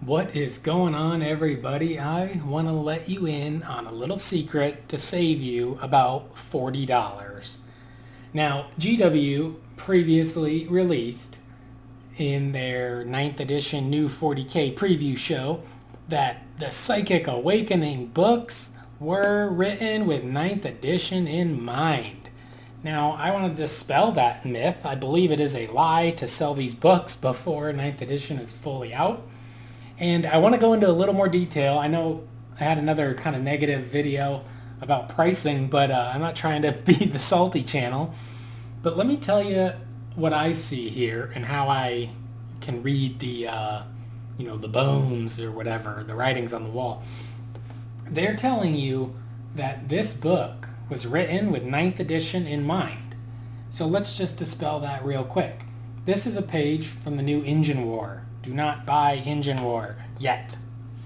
What is going on, everybody? I want to let you in on a little secret to save you about $40. Now, GW previously released in their ninth edition New40k preview show that the Psychic Awakening books were written with ninth edition in mind. Now, I want to dispel that myth. I believe it is a lie to sell these books before ninth edition is fully out. And I want to go into a little more detail. I know I had another kind of negative video about pricing, but I'm not trying to be the salty channel. But let me tell you what I see here and how I can read the bones or whatever, the writings on the wall. They're telling you that this book was written with ninth edition in mind. So let's just dispel that real quick. This is a page from the new Engine War. Do not buy Engine War yet.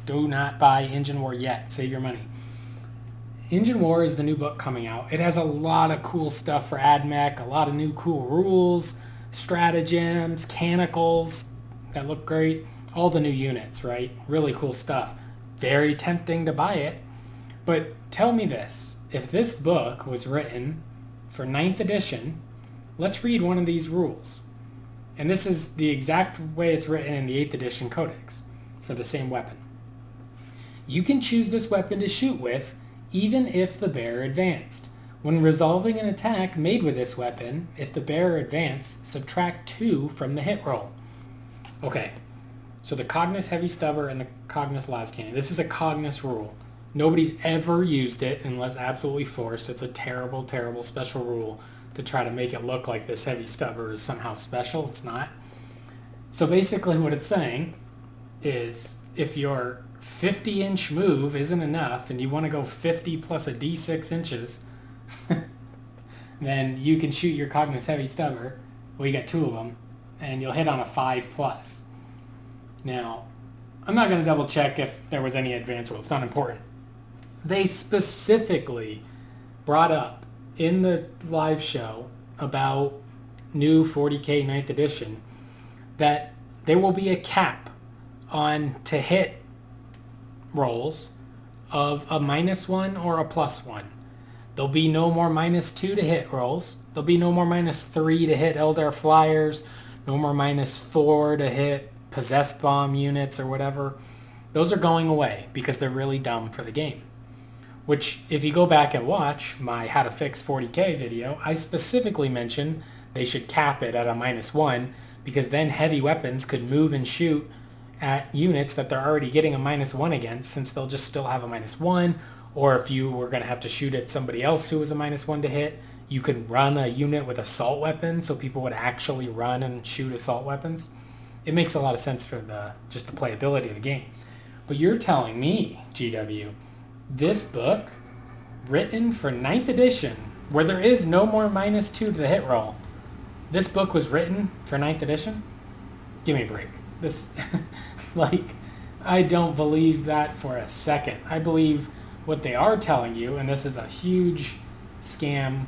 Do not buy Engine War yet. Save your money. Engine War is the new book coming out. It has a lot of cool stuff for AdMech, a lot of new cool rules, stratagems, canicles that look great. All the new units, right? Really cool stuff. Very tempting to buy it. But tell me this. If this book was written for ninth edition, let's read one of these rules. And this is the exact way it's written in the 8th edition codex for the same weapon. You can choose this weapon to shoot with even if the bearer advanced. When resolving an attack made with this weapon, if the bearer advanced, subtract 2 from the hit roll. Okay, so the Cognis Heavy Stubber and the Cognis Lascannon. This is a Cognis rule. Nobody's ever used it unless absolutely forced. It's a terrible, terrible special rule to try to make it look like this Heavy Stubber is somehow special. It's not. So basically what it's saying is if your 50-inch move isn't enough and you want to go 50 plus a d6 inches, then you can shoot your Cognis Heavy Stubber. Well, you got 2 of them, and you'll hit on a 5 plus. Now, I'm not going to double check if there was any advanced rule. It's not important. They specifically brought up in the live show about New40k 9th edition that there will be a cap on to hit rolls of a -1 or a +1. There'll be no more -2 to hit rolls. There'll be no more -3 to hit Eldar Flyers, no more -4 to hit Possessed Bomb units or whatever. Those are going away because they're really dumb for the game. Which, if you go back and watch my How to Fix 40k video, I specifically mentioned they should cap it at a -1 because then heavy weapons could move and shoot at units that they're already getting a -1 against, since they'll just still have a -1. Or if you were going to have to shoot at somebody else who was a -1 to hit, you could run a unit with assault weapons so people would actually run and shoot assault weapons. It makes a lot of sense for just the playability of the game. But you're telling me, GW, this book, written for 9th edition, where there is no more -2 to the hit roll, this book was written for 9th edition? Give me a break. This, I don't believe that for a second. I believe what they are telling you, and this is a huge scam,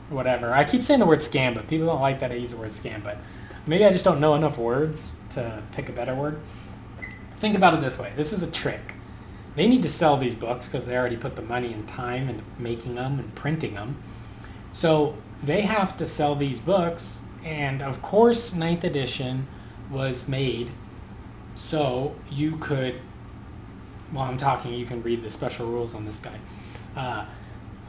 whatever. I keep saying the word scam, but people don't like that I use the word scam, but maybe I just don't know enough words to pick a better word. Think about it this way. This is a trick. They need to sell these books because they already put the money and time into making them and printing them. So they have to sell these books, and of course 9th edition was made so you could, while I'm talking, you can read the special rules on this guy.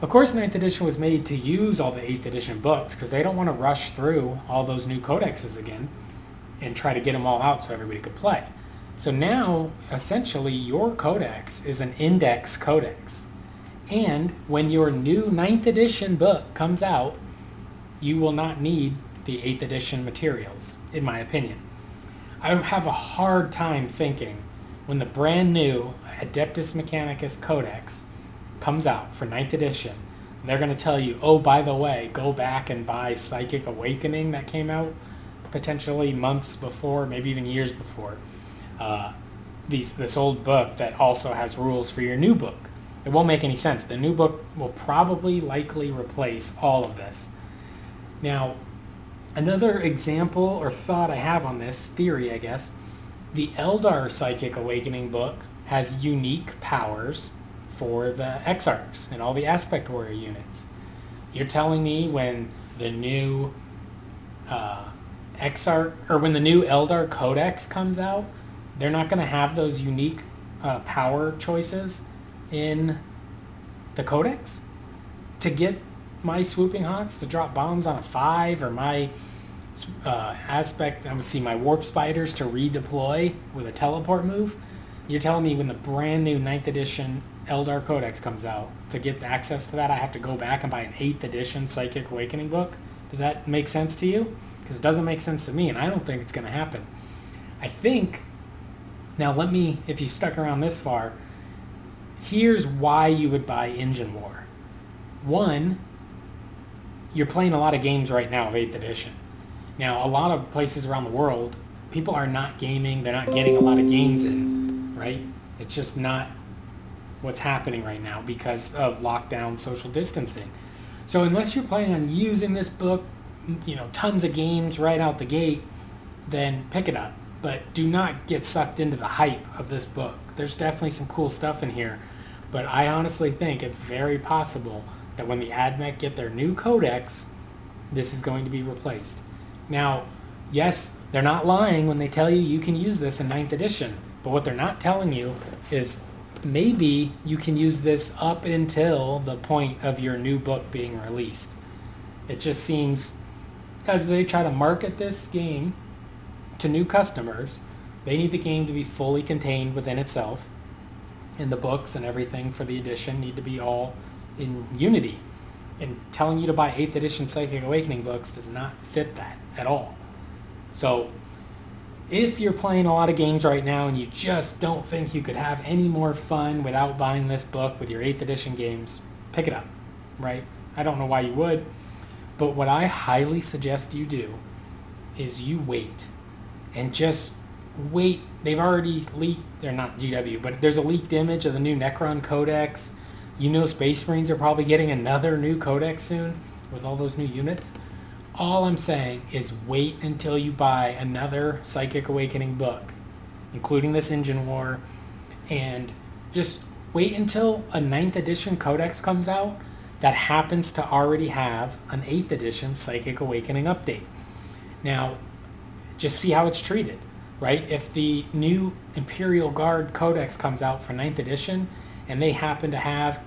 Of course 9th edition was made to use all the 8th edition books because they don't want to rush through all those new codexes again and try to get them all out so everybody could play. So now, essentially, your codex is an index codex. And when your new 9th edition book comes out, you will not need the 8th edition materials, in my opinion. I have a hard time thinking when the brand new Adeptus Mechanicus Codex comes out for 9th edition, they're going to tell you, oh, by the way, go back and buy Psychic Awakening that came out potentially months before, maybe even years before. This old book that also has rules for your new book. It won't make any sense. The new book will probably likely replace all of this. Now, another example or thought I have on this, theory I guess, The Eldar Psychic Awakening book has unique powers for the Exarchs and all the Aspect Warrior units. You're telling me when the new Exarch, or when the new Eldar Codex comes out, they're not going to have those unique power choices in the Codex to get my Swooping Hawks to drop bombs on a 5, or my Aspect, I'm going to see my Warp Spiders to redeploy with a teleport move. You're telling me when the brand new 9th edition Eldar Codex comes out, to get access to that, I have to go back and buy an 8th edition Psychic Awakening book? Does that make sense to you? Because it doesn't make sense to me, and I don't think it's going to happen. I think, now let me, if you stuck around this far, here's why you would buy Engine War. One, you're playing a lot of games right now of 8th edition. Now, a lot of places around the world, people are not gaming, they're not getting a lot of games in, right? It's just not what's happening right now because of lockdown, social distancing. So unless you're planning on using this book, tons of games right out the gate, then pick it up. But do not get sucked into the hype of this book. There's definitely some cool stuff in here, but I honestly think it's very possible that when the AdMech get their new codex, this is going to be replaced. Now, yes, they're not lying when they tell you you can use this in 9th edition, but what they're not telling you is maybe you can use this up until the point of your new book being released. It just seems, as they try to market this game to new customers, they need the game to be fully contained within itself, and the books and everything for the edition need to be all in unity. And telling you to buy 8th edition Psychic Awakening books does not fit that at all. So if you're playing a lot of games right now and you just don't think you could have any more fun without buying this book with your 8th edition games, pick it up, right? I don't know why you would, but what I highly suggest you do is you wait. And just wait. They've already leaked, they're not GW, but there's a leaked image of the new Necron Codex. Space Marines are probably getting another new codex soon with all those new units. All I'm saying is wait until you buy another Psychic Awakening book, including this Engine War, and just wait until a 9th edition codex comes out that happens to already have an 8th edition Psychic Awakening update. Now, just see how it's treated, right? If the new Imperial Guard codex comes out for 9th edition and they happen to have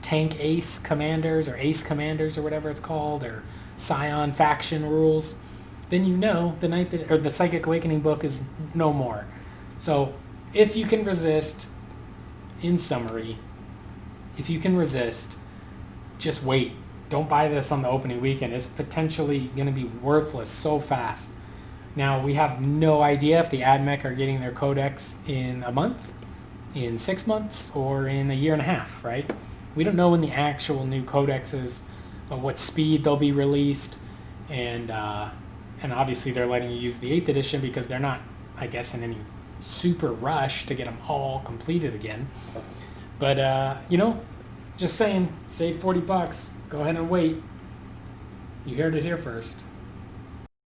tank ace commanders or ace commanders or whatever it's called, or Scion faction rules, then the Psychic Awakening book is no more. So if you can resist, in summary, if you can resist, just wait. Don't buy this on the opening weekend. It's potentially going to be worthless so fast. Now, we have no idea if the AdMech are getting their codex in a month, in 6 months, or in a year and a half, right? We don't know when the actual new codexes, what speed they'll be released, and obviously they're letting you use the 8th edition because they're not, I guess, in any super rush to get them all completed again. But, just saying, save $40. Go ahead and wait. You heard it here first.